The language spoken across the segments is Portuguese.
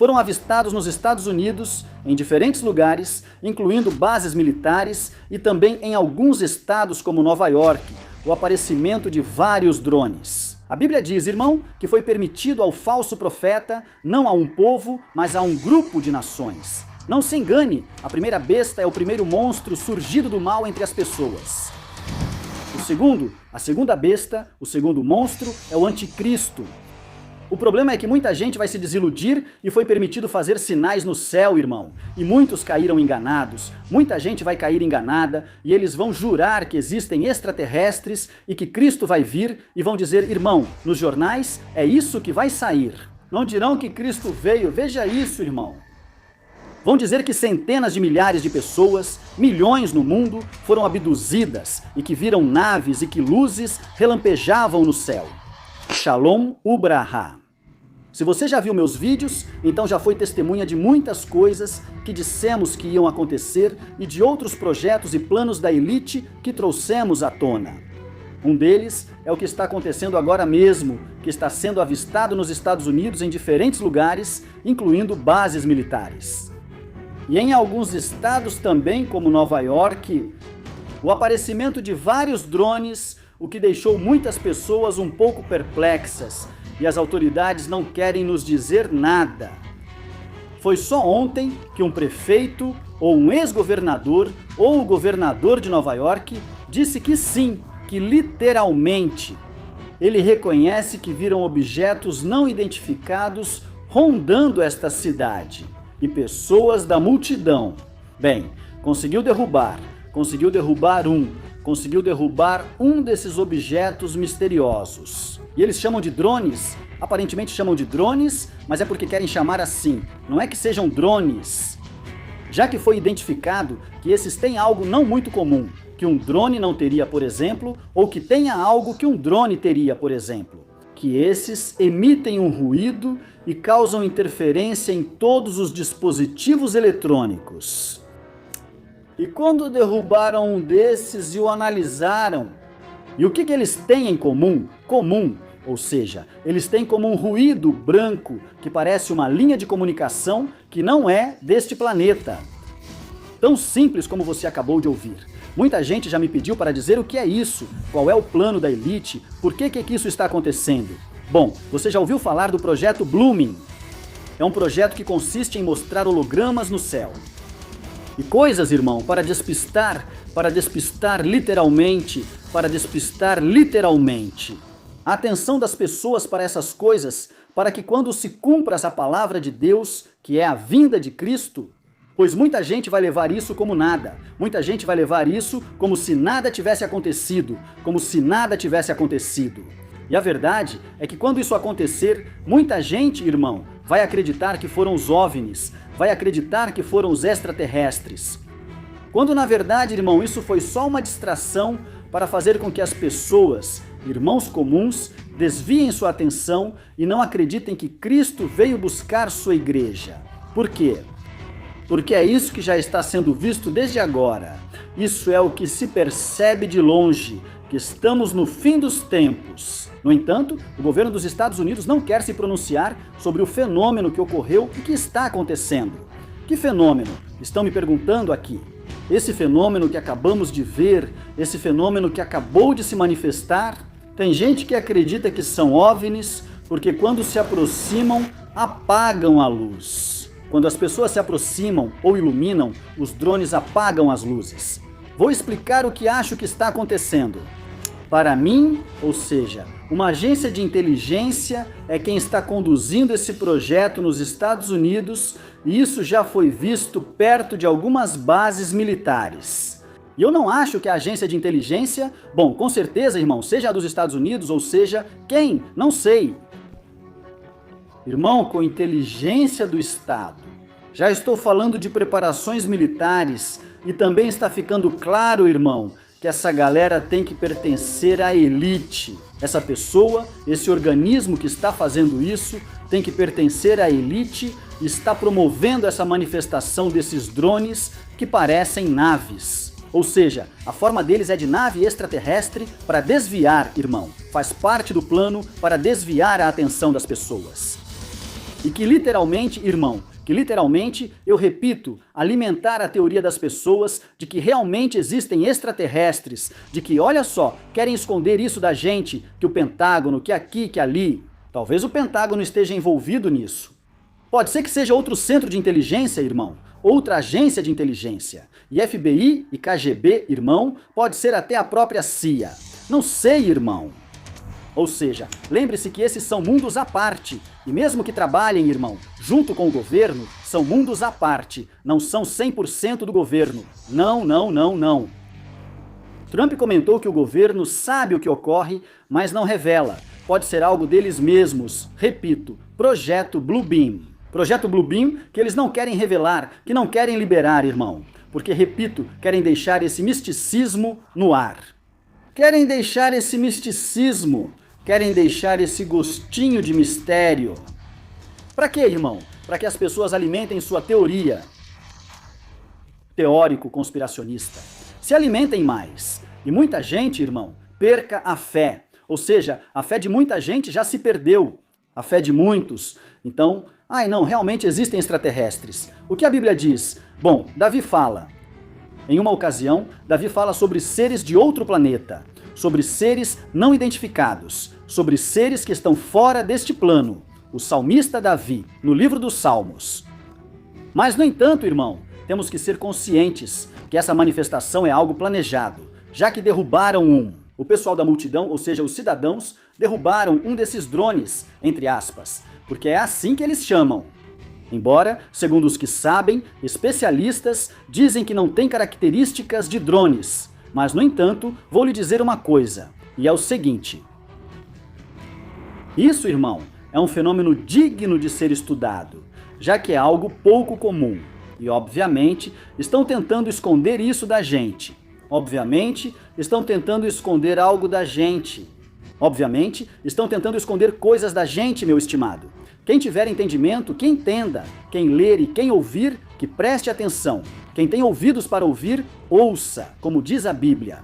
foram avistados nos Estados Unidos, em diferentes lugares, incluindo bases militares e também em alguns estados como Nova York, o aparecimento de vários drones. A Bíblia diz, irmão, que foi permitido ao falso profeta, não a um povo, mas a um grupo de nações. Não se engane, a primeira besta é o primeiro monstro surgido do mal entre as pessoas. A segunda besta, o segundo monstro, é o anticristo. O problema é que muita gente vai se desiludir e foi permitido fazer sinais no céu, irmão. E muitos caíram enganados, muita gente vai cair enganada e eles vão jurar que existem extraterrestres e que Cristo vai vir e vão dizer, irmão, nos jornais é isso que vai sair. Não dirão que Cristo veio, veja isso, irmão. Vão dizer que centenas de milhares de pessoas, milhões no mundo, foram abduzidas e que viram naves e que luzes relampejavam no céu. Shalom Ubraha. Se você já viu meus vídeos, então já foi testemunha de muitas coisas que dissemos que iam acontecer e de outros projetos e planos da elite que trouxemos à tona. Um deles é o que está acontecendo agora mesmo, que está sendo avistado nos Estados Unidos em diferentes lugares, incluindo bases militares. E em alguns estados também, como Nova York, o aparecimento de vários drones, o que deixou muitas pessoas um pouco perplexas, e as autoridades não querem nos dizer nada. Foi só ontem que um prefeito, ou um ex-governador, ou o governador de Nova York, disse que sim, que literalmente, ele reconhece que viram objetos não identificados rondando esta cidade. E pessoas da multidão. Bem, conseguiu derrubar um desses objetos misteriosos. E eles chamam de drones, aparentemente chamam de drones, mas é porque querem chamar assim. Não é que sejam drones. Já que foi identificado que esses têm algo não muito comum, que um drone não teria, por exemplo, ou que tenha algo que um drone teria, por exemplo. Que esses emitem um ruído e causam interferência em todos os dispositivos eletrônicos. E quando derrubaram um desses e o analisaram, e o que eles têm em comum? Ou seja, eles têm como um ruído branco que parece uma linha de comunicação que não é deste planeta. Tão simples como você acabou de ouvir. Muita gente já me pediu para dizer o que é isso, qual é o plano da elite, por que isso está acontecendo. Bom, você já ouviu falar do projeto Blooming? É um projeto que consiste em mostrar hologramas no céu. E coisas, irmão, para despistar literalmente. A atenção das pessoas para essas coisas, para que quando se cumpra essa palavra de Deus, que é a vinda de Cristo, pois muita gente vai levar isso como nada. Muita gente vai levar isso como se nada tivesse acontecido. E a verdade é que quando isso acontecer, muita gente, irmão, vai acreditar que foram os OVNIs, vai acreditar que foram os extraterrestres. Quando na verdade, irmão, isso foi só uma distração para fazer com que as pessoas, irmãos comuns, desviem sua atenção e não acreditem que Cristo veio buscar sua igreja. Por quê? Porque é isso que já está sendo visto desde agora. Isso é o que se percebe de longe, que estamos no fim dos tempos. No entanto, o governo dos Estados Unidos não quer se pronunciar sobre o fenômeno que ocorreu e que está acontecendo. Que fenômeno? Estão me perguntando aqui. Esse fenômeno que acabamos de ver, esse fenômeno que acabou de se manifestar, tem gente que acredita que são OVNIs, porque quando se aproximam, apagam a luz. Quando as pessoas se aproximam ou iluminam, os drones apagam as luzes. Vou explicar o que acho que está acontecendo. Para mim, ou seja, uma agência de inteligência é quem está conduzindo esse projeto nos Estados Unidos e isso já foi visto perto de algumas bases militares. E eu não acho que a agência de inteligência, bom, com certeza, irmão, seja a dos Estados Unidos ou seja quem, não sei. Irmão, com inteligência do Estado. Já estou falando de preparações militares e também está ficando claro, irmão, que essa galera tem que pertencer à elite. Essa pessoa, esse organismo que está fazendo isso, tem que pertencer à elite e está promovendo essa manifestação desses drones que parecem naves. Ou seja, a forma deles é de nave extraterrestre para desviar, irmão. Faz parte do plano para desviar a atenção das pessoas. E que literalmente, irmão, eu repito, alimentar a teoria das pessoas de que realmente existem extraterrestres, de que, olha só, querem esconder isso da gente, que o Pentágono, que aqui, que ali. Talvez o Pentágono esteja envolvido nisso. Pode ser que seja outro centro de inteligência, irmão, outra agência de inteligência. E FBI e KGB, irmão, pode ser até a própria CIA. Não sei, irmão. Ou seja, lembre-se que esses são mundos à parte. E mesmo que trabalhem, irmão, junto com o governo, são mundos à parte. Não são 100% do governo. Não, não, não, não. Trump comentou que o governo sabe o que ocorre, mas não revela. Pode ser algo deles mesmos. Repito, Projeto Bluebeam. Projeto Bluebeam que eles não querem revelar, que não querem liberar, irmão. Porque, repito, querem deixar esse misticismo no ar. Querem deixar esse misticismo, querem deixar esse gostinho de mistério. Para quê, irmão? Para que as pessoas alimentem sua teoria. Teórico conspiracionista. Se alimentem mais. E muita gente, irmão, perca a fé. Ou seja, a fé de muita gente já se perdeu. A fé de muitos. Então, não, realmente existem extraterrestres. O que a Bíblia diz? Bom, Davi fala. Em uma ocasião, Davi fala sobre seres de outro planeta, sobre seres não identificados, sobre seres que estão fora deste plano. O salmista Davi, no livro dos Salmos. Mas, no entanto, irmão, temos que ser conscientes que essa manifestação é algo planejado, já que derrubaram o pessoal da multidão, ou seja, os cidadãos, derrubaram um desses drones, entre aspas, porque é assim que eles chamam. Embora, segundo os que sabem, especialistas dizem que não tem características de drones. Mas, no entanto, vou lhe dizer uma coisa, e é o seguinte. Isso, irmão, é um fenômeno digno de ser estudado, já que é algo pouco comum. E, obviamente, estão tentando esconder isso da gente. Obviamente, estão tentando esconder algo da gente. Obviamente, estão tentando esconder coisas da gente, meu estimado. Quem tiver entendimento, que entenda. Quem ler e quem ouvir, que preste atenção. Quem tem ouvidos para ouvir, ouça, como diz a Bíblia.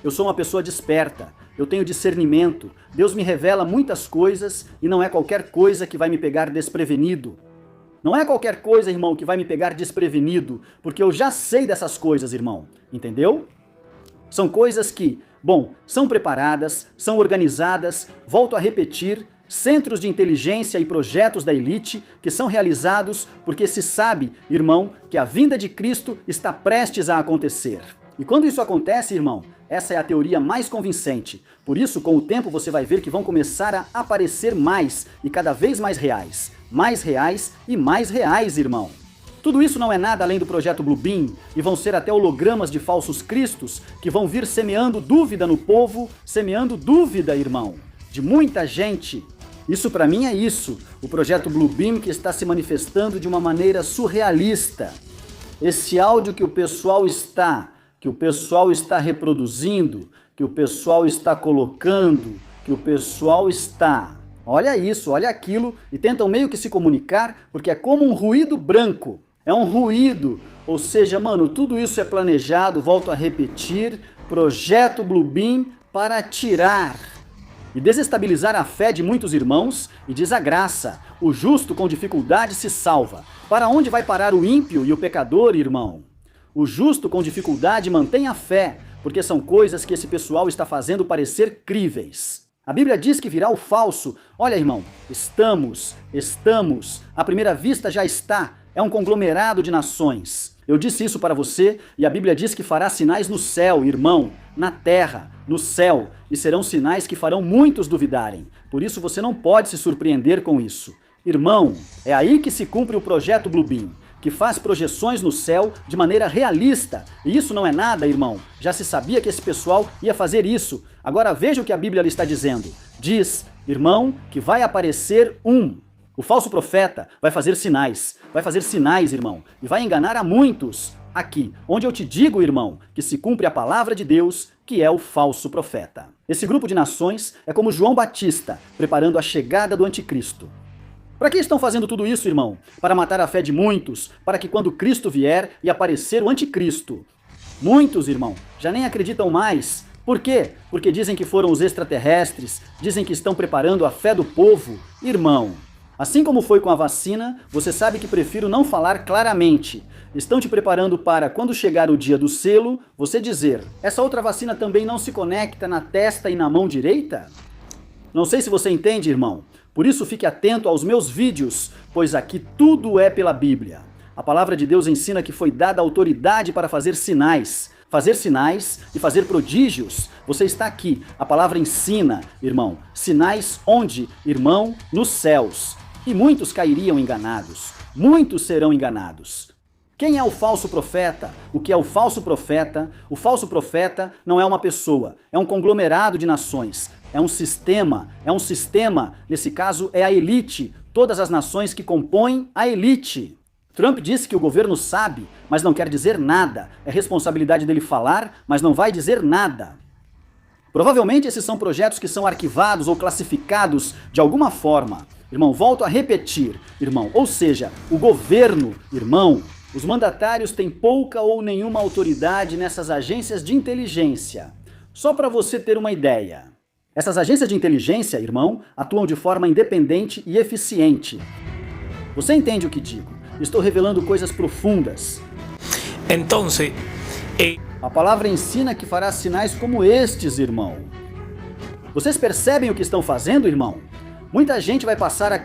Eu sou uma pessoa desperta, eu tenho discernimento. Deus me revela muitas coisas e não é qualquer coisa que vai me pegar desprevenido. Não é qualquer coisa, irmão, que vai me pegar desprevenido, porque eu já sei dessas coisas, irmão. Entendeu? São coisas que, são preparadas, são organizadas, volto a repetir, centros de inteligência e projetos da elite que são realizados porque se sabe, irmão, que a vinda de Cristo está prestes a acontecer. E quando isso acontece, irmão, essa é a teoria mais convincente. Por isso, com o tempo, você vai ver que vão começar a aparecer mais e cada vez mais reais. Mais reais e mais reais, irmão. Tudo isso não é nada além do projeto Bluebeam e vão ser até hologramas de falsos cristos que vão vir semeando dúvida no povo, semeando dúvida, irmão, de muita gente. Isso para mim é isso, o projeto Bluebeam que está se manifestando de uma maneira surrealista. Esse áudio que o pessoal está reproduzindo, que o pessoal está colocando, que o pessoal está... Olha isso, olha aquilo, e tentam meio que se comunicar, porque é como um ruído branco. É um ruído, ou seja, mano, tudo isso é planejado, volto a repetir, projeto Bluebeam para tirar e desestabilizar a fé de muitos irmãos e diz a graça, o justo com dificuldade se salva. Para onde vai parar o ímpio e o pecador, irmão? O justo com dificuldade mantém a fé, porque são coisas que esse pessoal está fazendo parecer críveis. A Bíblia diz que virá o falso. Olha, irmão, estamos, à primeira vista já está, é um conglomerado de nações. Eu disse isso para você e a Bíblia diz que fará sinais no céu, irmão, na terra, no céu, e serão sinais que farão muitos duvidarem. Por isso você não pode se surpreender com isso. Irmão, é aí que se cumpre o projeto Bluebeam, que faz projeções no céu de maneira realista. E isso não é nada, irmão. Já se sabia que esse pessoal ia fazer isso. Agora veja o que a Bíblia lhe está dizendo. Diz, irmão, que vai aparecer o falso profeta vai fazer sinais, irmão, e vai enganar a muitos. Aqui, onde eu te digo, irmão, que se cumpre a palavra de Deus, que é o falso profeta. Esse grupo de nações é como João Batista, preparando a chegada do anticristo. Para que estão fazendo tudo isso, irmão? Para matar a fé de muitos, para que quando Cristo vier e aparecer o anticristo, muitos, irmão, já nem acreditam mais. Por quê? Porque dizem que foram os extraterrestres, dizem que estão preparando a fé do povo. Irmão, Assim como foi com a vacina, você sabe que prefiro não falar claramente. Estão te preparando para, quando chegar o dia do selo, você dizer: essa outra vacina também não se conecta na testa e na mão direita? Não sei se você entende, irmão. Por isso fique atento aos meus vídeos, pois aqui tudo é pela Bíblia. A palavra de Deus ensina que foi dada autoridade para fazer sinais. Fazer sinais e fazer prodígios. Você está aqui. A palavra ensina, irmão. Sinais onde, irmão? Nos céus. E muitos cairiam enganados. Muitos serão enganados. Quem é o falso profeta? O que é o falso profeta? O falso profeta não é uma pessoa, é um conglomerado de nações. É um sistema, nesse caso é a elite, todas as nações que compõem a elite. Trump disse que o governo sabe, mas não quer dizer nada. É responsabilidade dele falar, mas não vai dizer nada. Provavelmente esses são projetos que são arquivados ou classificados de alguma forma. Irmão, volto a repetir, irmão, ou seja, o governo, irmão, os mandatários têm pouca ou nenhuma autoridade nessas agências de inteligência. Só para você ter uma ideia. Essas agências de inteligência, irmão, atuam de forma independente e eficiente. Você entende o que digo? Estou revelando coisas profundas. Então, a palavra ensina que fará sinais como estes, irmão. Vocês percebem o que estão fazendo, irmão? Muita gente vai passar a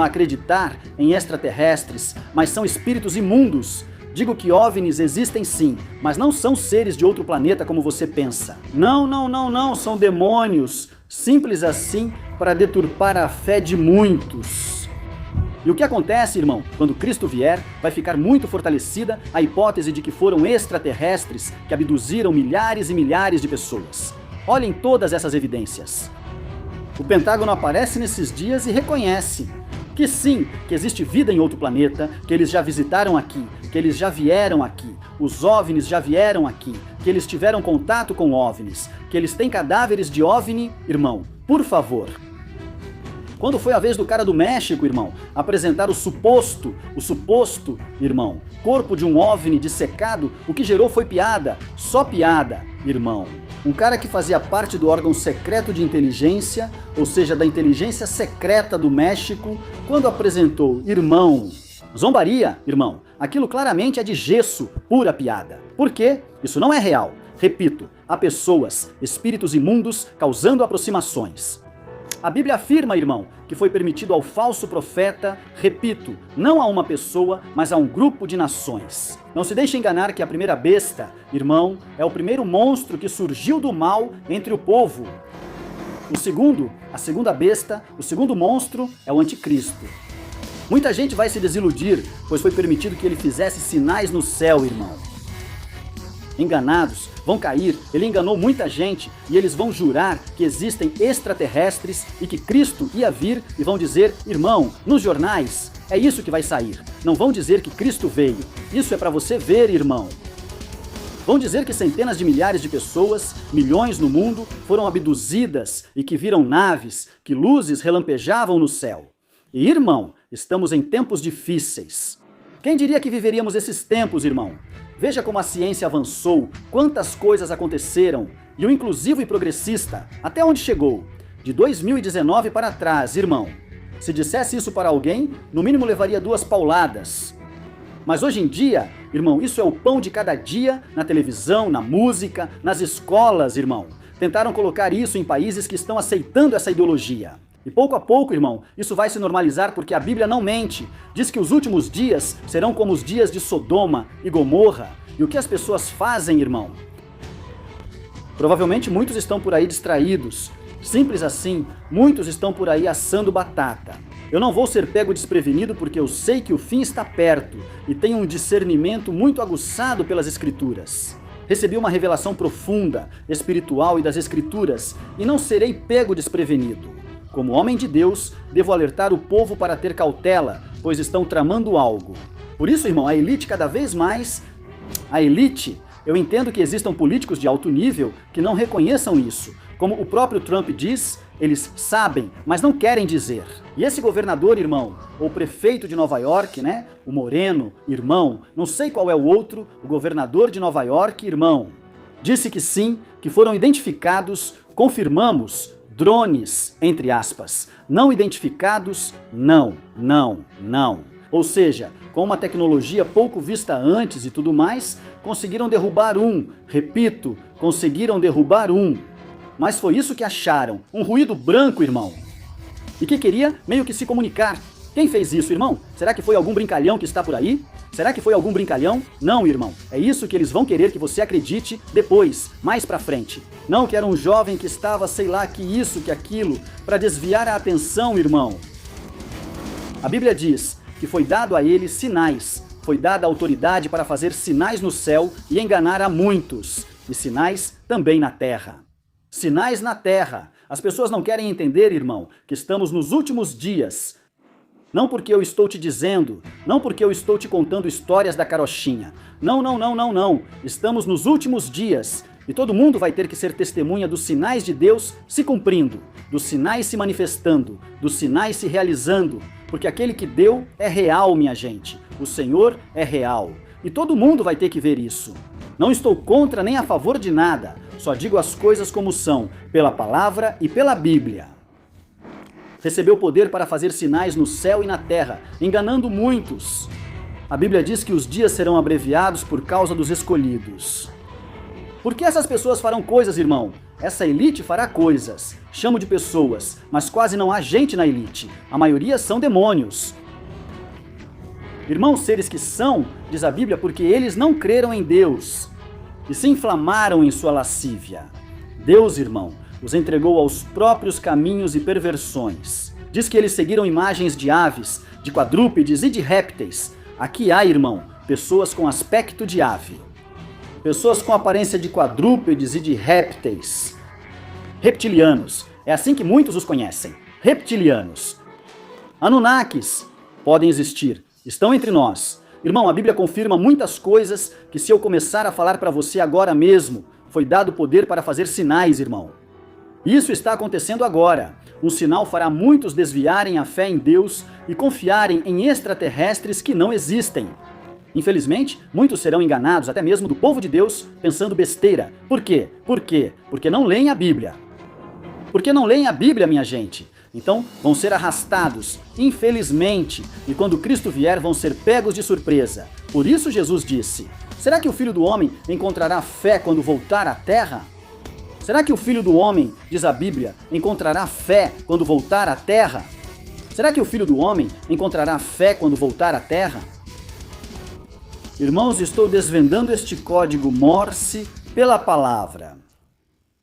acreditar em extraterrestres, mas são espíritos imundos. Digo que OVNIs existem sim, mas não são seres de outro planeta como você pensa. Não, são demônios. Simples assim, para deturpar a fé de muitos. E o que acontece, irmão? Quando Cristo vier, vai ficar muito fortalecida a hipótese de que foram extraterrestres que abduziram milhares e milhares de pessoas. Olhem todas essas evidências. O Pentágono aparece nesses dias e reconhece que sim, que existe vida em outro planeta, que eles já visitaram aqui, que eles já vieram aqui, os OVNIs já vieram aqui, que eles tiveram contato com OVNIs, que eles têm cadáveres de OVNI, irmão, por favor. Quando foi a vez do cara do México, irmão, apresentar o suposto, irmão, corpo de um OVNI dissecado, o que gerou foi piada, só piada, irmão. Um cara que fazia parte do órgão secreto de inteligência, ou seja, da inteligência secreta do México, quando apresentou, irmão, zombaria, irmão, aquilo claramente é de gesso, pura piada. Por quê? Isso não é real. Repito, há pessoas, espíritos imundos, causando aproximações. A Bíblia afirma, irmão, que foi permitido ao falso profeta, repito, não a uma pessoa, mas a um grupo de nações. Não se deixe enganar que a primeira besta, irmão, é o primeiro monstro que surgiu do mal entre o povo. A segunda besta, o segundo monstro é o anticristo. Muita gente vai se desiludir, pois foi permitido que ele fizesse sinais no céu, irmão. Enganados, vão cair, ele enganou muita gente e eles vão jurar que existem extraterrestres e que Cristo ia vir e vão dizer, irmão, nos jornais, é isso que vai sair. Não vão dizer que Cristo veio, isso é para você ver, irmão. Vão dizer que centenas de milhares de pessoas, milhões no mundo, foram abduzidas e que viram naves, que luzes relampejavam no céu. E, irmão, estamos em tempos difíceis. Quem diria que viveríamos esses tempos, irmão? Veja como a ciência avançou, quantas coisas aconteceram, e o inclusivo e progressista, até onde chegou? De 2019 para trás, irmão. Se dissesse isso para alguém, no mínimo levaria 2 pauladas. Mas hoje em dia, irmão, isso é o pão de cada dia, na televisão, na música, nas escolas, irmão. Tentaram colocar isso em países que estão aceitando essa ideologia. E pouco a pouco, irmão, isso vai se normalizar porque a Bíblia não mente. Diz que os últimos dias serão como os dias de Sodoma e Gomorra. E o que as pessoas fazem, irmão? Provavelmente muitos estão por aí distraídos. Simples assim, muitos estão por aí assando batata. Eu não vou ser pego desprevenido porque eu sei que o fim está perto e tenho um discernimento muito aguçado pelas Escrituras. Recebi uma revelação profunda, espiritual e das Escrituras e não serei pego desprevenido. Como homem de Deus, devo alertar o povo para ter cautela, pois estão tramando algo. Por isso, irmão, a elite cada vez mais... eu entendo que existam políticos de alto nível que não reconheçam isso. Como o próprio Trump diz, eles sabem, mas não querem dizer. E esse governador, irmão, ou prefeito de Nova York, né? O Moreno, irmão, não sei qual é o outro, o governador de Nova York, irmão, disse que sim, que foram identificados, confirmamos, drones, entre aspas, não identificados, não. Ou seja, com uma tecnologia pouco vista antes e tudo mais, conseguiram derrubar um. Repito, conseguiram derrubar um. Mas foi isso que acharam, um ruído branco, irmão. E que queria meio que se comunicar. Quem fez isso, irmão? Será que foi algum brincalhão que está por aí? Será que foi algum brincalhão? Não, irmão. É isso que eles vão querer que você acredite depois, mais pra frente. Não que era um jovem que estava, sei lá, que isso, que aquilo, para desviar a atenção, irmão. A Bíblia diz que foi dado a ele sinais. Foi dada autoridade para fazer sinais no céu e enganar a muitos. E sinais também na terra. Sinais na terra. As pessoas não querem entender, irmão, que estamos nos últimos dias. Não porque eu estou te dizendo, não porque eu estou te contando histórias da carochinha. Não. Estamos nos últimos dias e todo mundo vai ter que ser testemunha dos sinais de Deus se cumprindo, dos sinais se manifestando, dos sinais se realizando, porque aquele que deu é real, minha gente. O Senhor é real e todo mundo vai ter que ver isso. Não estou contra nem a favor de nada, só digo as coisas como são, pela palavra e pela Bíblia. Recebeu poder para fazer sinais no céu e na terra, enganando muitos. A Bíblia diz que os dias serão abreviados por causa dos escolhidos. Por que essas pessoas farão coisas, irmão? Essa elite fará coisas. Chamo de pessoas, mas quase não há gente na elite. A maioria são demônios. Irmãos, seres que são, diz a Bíblia, porque eles não creram em Deus e se inflamaram em sua lascívia. Deus, irmão, os entregou aos próprios caminhos e perversões. Diz que eles seguiram imagens de aves, de quadrúpedes e de répteis. Aqui há, irmão, pessoas com aspecto de ave. Pessoas com aparência de quadrúpedes e de répteis. Reptilianos. É assim que muitos os conhecem. Reptilianos. Anunnakis. Podem existir. Estão entre nós. Irmão, a Bíblia confirma muitas coisas que se eu começar a falar para você agora mesmo, foi dado poder para fazer sinais, irmão. Isso está acontecendo agora. Um sinal fará muitos desviarem a fé em Deus e confiarem em extraterrestres que não existem. Infelizmente, muitos serão enganados, até mesmo do povo de Deus, pensando besteira. Por quê? Porque não leem a Bíblia. Porque não leem a Bíblia, minha gente. Então, vão ser arrastados, infelizmente, e quando Cristo vier, vão ser pegos de surpresa. Por isso Jesus disse: será que o Filho do Homem encontrará fé quando voltar à terra? Será que o Filho do Homem, diz a Bíblia, encontrará fé quando voltar à terra? Será que o Filho do Homem encontrará fé quando voltar à terra? Irmãos, estou desvendando este código Morse pela palavra.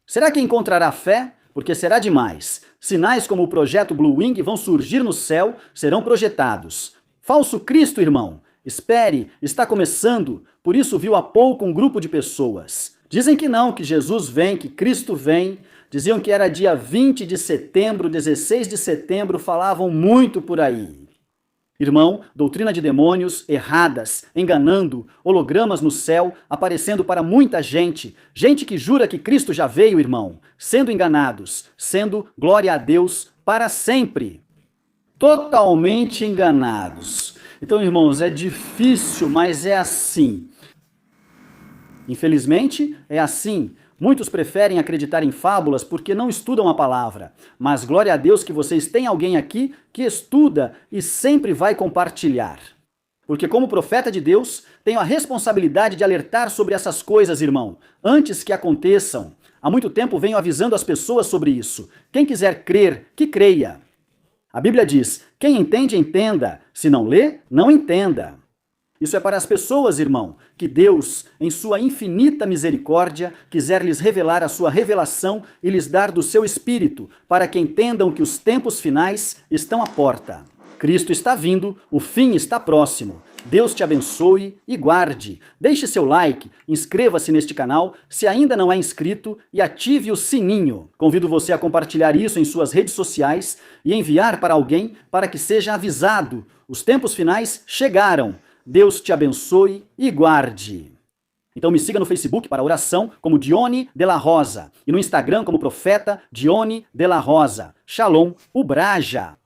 Será que encontrará fé? Porque será demais. Sinais como o projeto Blue Wing vão surgir no céu, serão projetados. Falso Cristo, irmão. Espere, está começando. Por isso viu há pouco um grupo de pessoas. Dizem que não, que Jesus vem, que Cristo vem. Diziam que era dia 20 de setembro, 16 de setembro, falavam muito por aí. Irmão, doutrina de demônios erradas, enganando, hologramas no céu, aparecendo para muita gente. Gente que jura que Cristo já veio, irmão, sendo enganados, sendo, glória a Deus, para sempre. Totalmente enganados. Então, irmãos, é difícil, mas é assim. Infelizmente, é assim. Muitos preferem acreditar em fábulas porque não estudam a palavra. Mas glória a Deus que vocês têm alguém aqui que estuda e sempre vai compartilhar. Porque como profeta de Deus, tenho a responsabilidade de alertar sobre essas coisas, irmão, antes que aconteçam. Há muito tempo venho avisando as pessoas sobre isso. Quem quiser crer, que creia. A Bíblia diz: quem entende, entenda. Se não lê, não entenda. Isso é para as pessoas, irmão, que Deus, em sua infinita misericórdia, quiser lhes revelar a sua revelação e lhes dar do seu espírito, para que entendam que os tempos finais estão à porta. Cristo está vindo, o fim está próximo. Deus te abençoe e guarde. Deixe seu like, inscreva-se neste canal se ainda não é inscrito e ative o sininho. Convido você a compartilhar isso em suas redes sociais e enviar para alguém para que seja avisado. Os tempos finais chegaram. Deus te abençoe e guarde. Então me siga no Facebook para oração como Dione de la Rosa e no Instagram como Profeta Dione de la Rosa. Shalom, Ubraja.